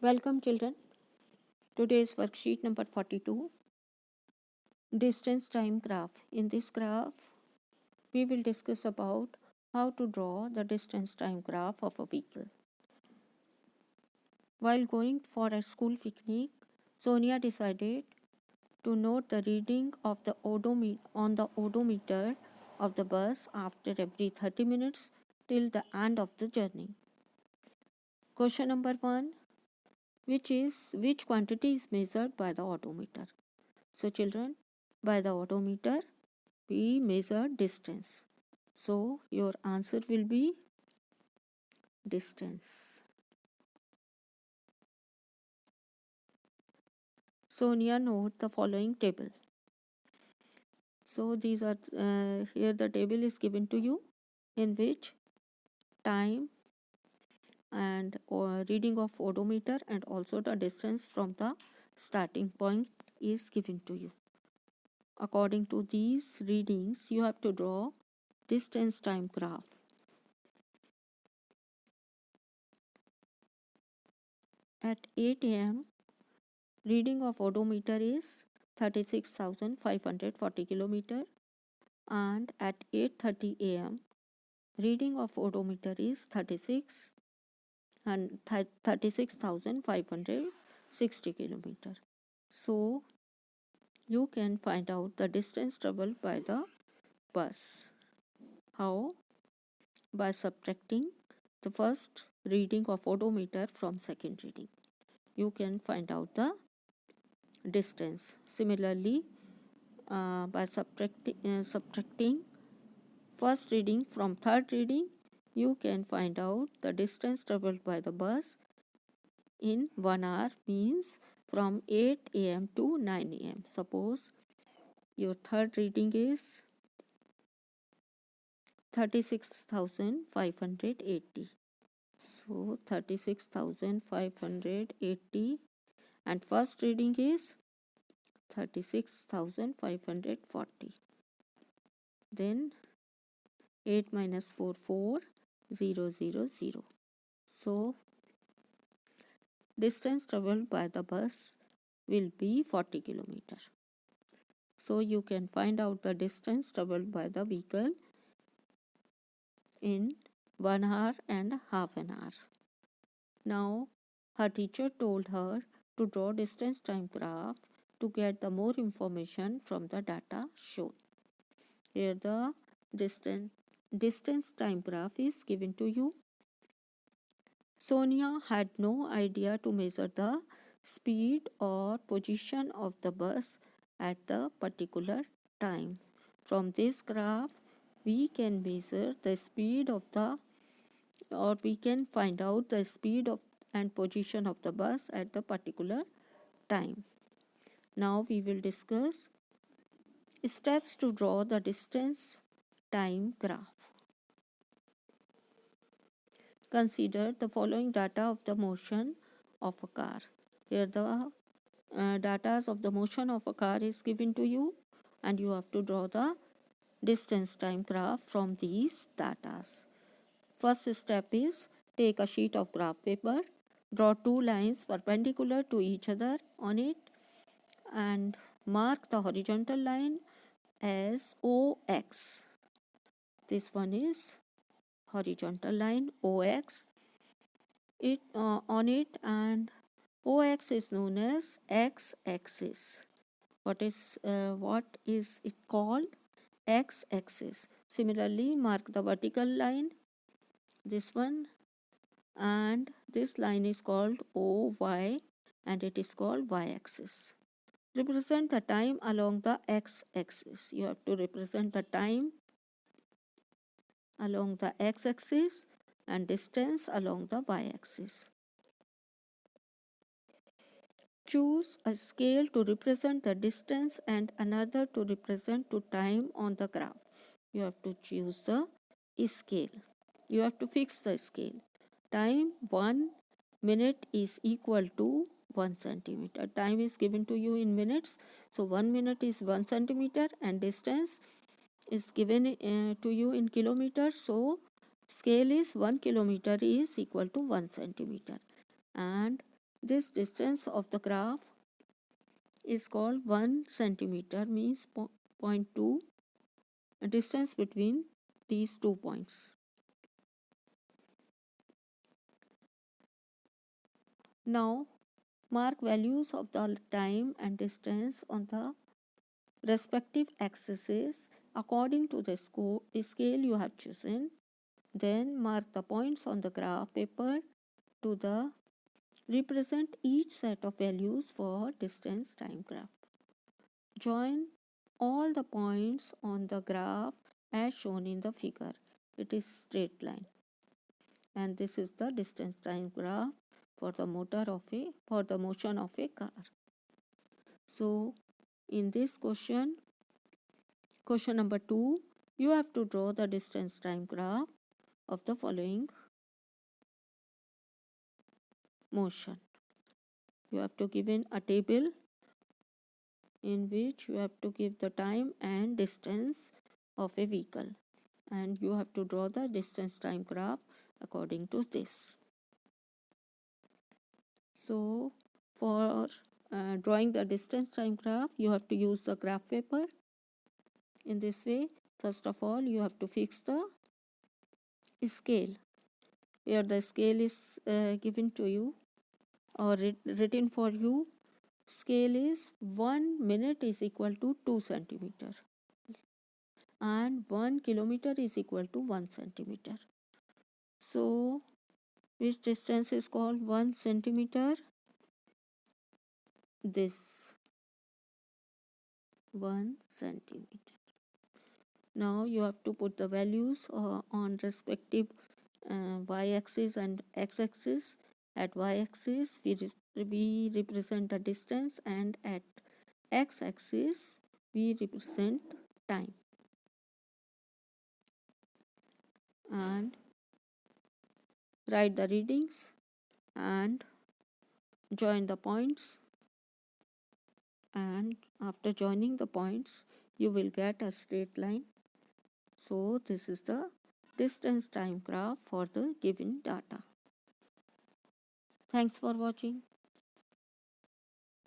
Welcome children. Today's worksheet number 42. Distance time graph. In this graph, we will discuss about how to draw the distance time graph of a vehicle. While going for a school picnic, Sonia decided to note the reading of the odometer of the bus after every 30 minutes till the end of the journey. Question number 1. Which quantity is measured by the odometer? So children, by the odometer we measure distance. So your answer will be distance. Sonia, note the following table. So these are here the table is given to you in which time and reading of odometer and also the distance from the starting point is given to you. According to these readings, you have to draw distance time graph. At 8 a.m., reading of odometer is 36,540 kilometer, and at 8:30 a.m. reading of odometer is 36,560 kilometer. So you can find out the distance traveled by the bus. How? By subtracting the first reading of odometer from second reading. You can find out the distance. Similarly, by subtracting first reading from third reading, you can find out the distance traveled by the bus in 1 hour, means from 8 a.m. to 9 a.m. Suppose your third reading is 36,580. So 36,580 and first reading is 36,540. Then 8 minus 4, 4, 0, 0, 0. So distance traveled by the bus will be 40 kilometer. So you can find out the distance traveled by the vehicle in 1 hour and half an hour. Now her teacher told her to draw distance time graph to get the more information from the data shown. Here the distance time graph is given to you. Sonia had no idea to measure the speed or position of the bus at the particular time. From this graph, we can measure the speed of the, or we can find out the speed of and position of the bus at the particular time. Now we will discuss steps to draw the distance time graph. Consider the following data of the motion of a car. Here the data of the motion of a car is given to you, and you have to draw the distance time graph from these data. First step is take a sheet of graph paper, draw two lines perpendicular to each other on it, and mark the horizontal line as OX. This one is horizontal line OX. On it, and OX is known as x-axis. What is it called? X-axis. Similarly, mark the vertical line, this one, and this line is called OY, and it is called y-axis. Represent the time along the x-axis. You have to represent the time along the x-axis and distance along the y-axis. Choose a scale to represent the distance and another to represent the time on the graph. You have to choose the scale. You have to fix the scale. Time 1 minute is equal to 1 centimeter. Time is given to you in minutes. So 1 minute is 1 centimeter and distance is given to you in kilometers. So scale is 1 kilometer is equal to 1 centimeter. And This distance of the graph is called 1 centimeter, means 0.2 distance between these 2 points. Now mark values of the time and distance on the respective axes according to the scale you have chosen. Then mark the points on the graph paper to the represent each set of values for distance time graph. Join all the points on the graph as shown in the figure. It is straight line. And this is the distance time graph for the motion of a car. So in this question number 2, you have to draw the distance time graph of the following motion. You have to give in a table in which you have to give the time and distance of a vehicle, and you have to draw the distance time graph according to this. So for drawing the distance time graph, you have to use the graph paper in this way. First of all, you have to fix the scale. Here the scale is given to you or written for you. Scale is 1 minute is equal to 2 centimeter and 1 kilometer is equal to 1 centimeter. So which distance is called 1 centimeter? This 1 centimeter. Now you have to put the values on respective y-axis and x-axis. At y-axis we represent the distance, and at x-axis we represent time. And write the readings and join the points, and after joining the points you will get a straight line. So this is the distance time graph for the given data. Thanks for watching.